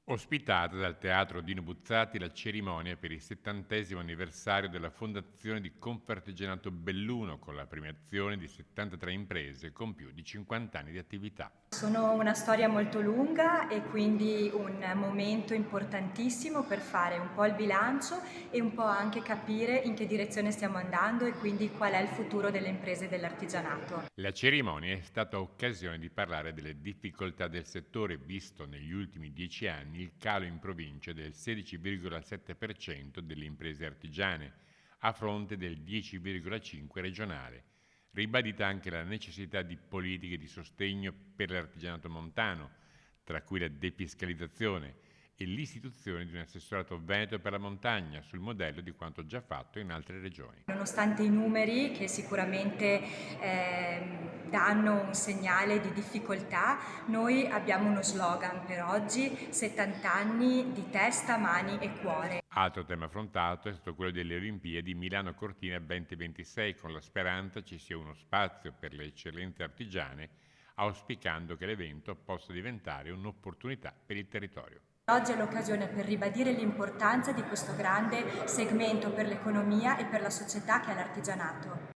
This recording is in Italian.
Ospitata dal Teatro Dino Buzzati la cerimonia per il 70° anniversario della fondazione di Confartigianato Belluno con la premiazione di 73 imprese con più di 50 anni di attività. Sono una storia molto lunga e quindi un momento importantissimo per fare un po' il bilancio e un po' anche capire in che direzione stiamo andando e quindi qual è il futuro delle imprese dell'artigianato. La cerimonia è stata occasione di parlare delle difficoltà del settore, visto negli ultimi 10 anni il calo in provincia del 16,7% delle imprese artigiane, a fronte del 10,5% regionale. Ribadita anche la necessità di politiche di sostegno per l'artigianato montano, tra cui la defiscalizzazione e l'istituzione di un assessorato veneto per la montagna, sul modello di quanto già fatto in altre regioni. Nonostante i numeri che sicuramente danno un segnale di difficoltà, noi abbiamo uno slogan per oggi: 70 anni di testa, mani e cuore. Altro tema affrontato è stato quello delle Olimpiadi Milano-Cortina 2026, con la speranza ci sia uno spazio per le eccellenze artigiane, auspicando che l'evento possa diventare un'opportunità per il territorio. Oggi è l'occasione per ribadire l'importanza di questo grande segmento per l'economia e per la società che è l'artigianato.